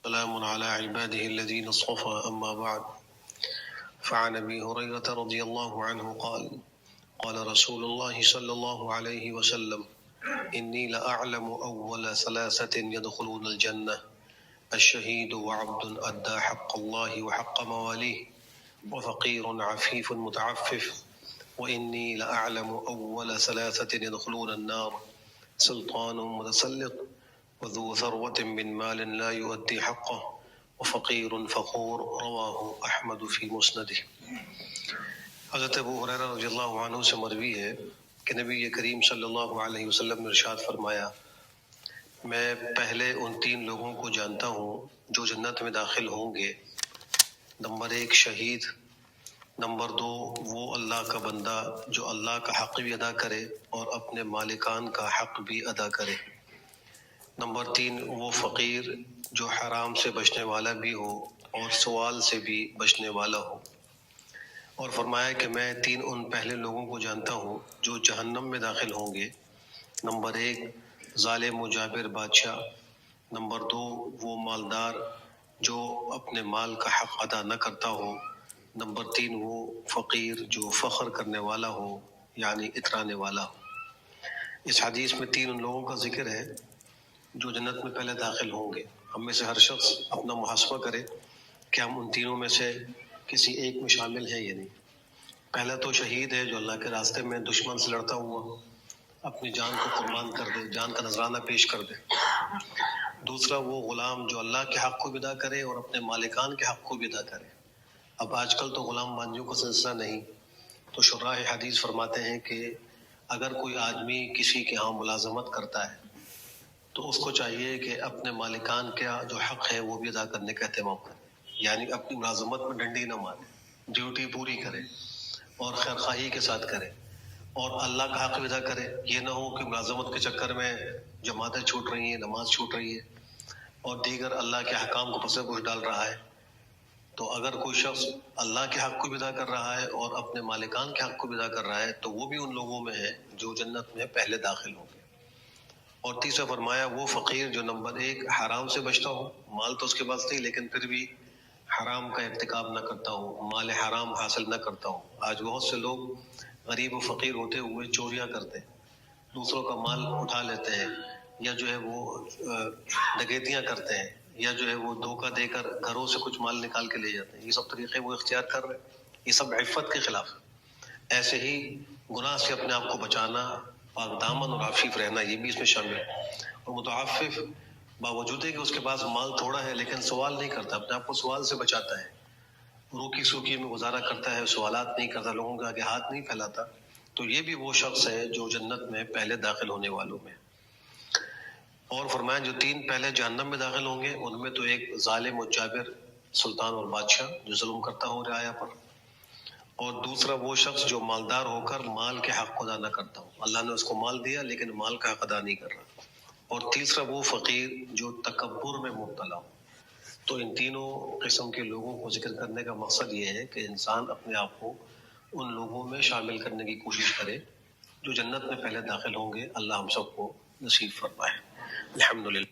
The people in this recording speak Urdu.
سلام على عباده الذين اصطفى أما بعد فعن أبي هريرة رضي الله عنه قال قال رسول الله صلى الله عليه وسلم إني لأعلم أول ثلاثة يدخلون الجنة الشهيد وعبد أدى حق الله وحق مواليه وفقير عفيف متعفف وإني لأعلم أول ثلاثة يدخلون النار سلطان متسلط وذو ثروة من مال لا يؤدي حقه وفقير فقور رواہ احمد فی مسندہ۔ حضرت ابو ہریرہ رضی اللہ عنہ سے مروی ہے کہ نبی کریم صلی اللہ علیہ وسلم نے ارشاد فرمایا، میں پہلے ان 3 لوگوں کو جانتا ہوں جو جنت میں داخل ہوں گے۔ نمبر 1 شہید، نمبر 2 وہ اللہ کا بندہ جو اللہ کا حق بھی ادا کرے اور اپنے مالکان کا حق بھی ادا کرے، نمبر 3 وہ فقیر جو حرام سے بچنے والا بھی ہو اور سوال سے بھی بچنے والا ہو۔ اور فرمایا کہ میں 3 ان پہلے لوگوں کو جانتا ہوں جو جہنم میں داخل ہوں گے۔ نمبر 1 ظالم و جابر بادشاہ، نمبر 2 وہ مالدار جو اپنے مال کا حق ادا نہ کرتا ہو، نمبر 3 وہ فقیر جو فخر کرنے والا ہو یعنی اترانے والا ہو۔ اس حدیث میں 3 ان لوگوں کا ذکر ہے جو جنت میں پہلے داخل ہوں گے۔ ہم میں سے ہر شخص اپنا محاسبہ کرے کہ ہم ان تینوں میں سے کسی ایک میں شامل ہیں یا نہیں۔ پہلا تو شہید ہے جو اللہ کے راستے میں دشمن سے لڑتا ہوا اپنی جان کو قربان کر دے، جان کا نذرانہ پیش کر دے۔ دوسرا وہ غلام جو اللہ کے حق کو بھی ادا کرے اور اپنے مالکان کے حق کو بھی ادا کرے۔ اب آج کل تو غلام بانجیوں کا سلسلہ نہیں، تو شراح حدیث فرماتے ہیں کہ اگر کوئی آدمی کسی کے ہاں ملازمت کرتا ہے تو اس کو چاہیے کہ اپنے مالکان کا جو حق ہے وہ بھی ادا کرنے کا اہتمام کرے، یعنی اپنی ملازمت میں ڈنڈی نہ مارے، ڈیوٹی پوری کرے اور خیرخواہی کے ساتھ کرے اور اللہ کا حق بھی ادا کرے۔ یہ نہ ہو کہ ملازمت کے چکر میں جماعتیں چھوٹ رہی ہیں، نماز چھوٹ رہی ہے اور دیگر اللہ کے احکام کو پس پش ڈال رہا ہے۔ تو اگر کوئی شخص اللہ کے حق کو بھی ادا کر رہا ہے اور اپنے مالکان کے حق کو بھی ادا کر رہا ہے تو وہ بھی ان لوگوں میں ہے جو جنت میں پہلے داخل ہوں گے۔ اور تیسرا فرمایا وہ فقیر جو نمبر 1 حرام سے بچتا ہو، مال تو اس کے پاس نہیں لیکن پھر بھی حرام کا ارتکاب نہ کرتا ہو، مال حرام حاصل نہ کرتا ہو۔ آج بہت سے لوگ غریب و فقیر ہوتے ہوئے چوریاں کرتے ہیں، دوسروں کا مال اٹھا لیتے ہیں، یا جو ہے وہ ڈکیتیاں کرتے ہیں، یا جو ہے وہ دھوکہ دے کر گھروں سے کچھ مال نکال کے لے جاتے ہیں۔ یہ سب طریقے وہ اختیار کر رہے ہیں، یہ سب عفت کے خلاف ہے۔ ایسے ہی گناہ سے اپنے آپ کو بچانا، پاک دامن اور عفیف رہنا، یہ بھی اس میں شامل ہے۔ اور متعفف باوجود ہے کہ اس کے پاس مال تھوڑا ہے لیکن سوال نہیں کرتا، اپنے آپ کو سوال سے بچاتا ہے، روکی سوکی میں گزارا کرتا ہے، سوالات نہیں کرتا، لوگوں کے آگے ہاتھ نہیں پھیلاتا، تو یہ بھی وہ شخص ہے جو جنت میں پہلے داخل ہونے والوں میں۔ اور فرمایا جو 3 پہلے جہنم میں داخل ہوں گے ان میں تو ایک ظالم و جابر، سلطان اور بادشاہ جو ظلم کرتا ہو رعایا پر، اور دوسرا وہ شخص جو مالدار ہو کر مال کے حق کو ادا نہ کرتا ہو، اللہ نے اس کو مال دیا لیکن مال کا حق ادا نہیں کر رہا، اور تیسرا وہ فقیر جو تکبر میں مبتلا ہو۔ تو ان تینوں قسم کے لوگوں کو ذکر کرنے کا مقصد یہ ہے کہ انسان اپنے آپ کو ان لوگوں میں شامل کرنے کی کوشش کرے جو جنت میں پہلے داخل ہوں گے۔ اللہ ہم سب کو نصیب فرمائے۔ الحمدللہ۔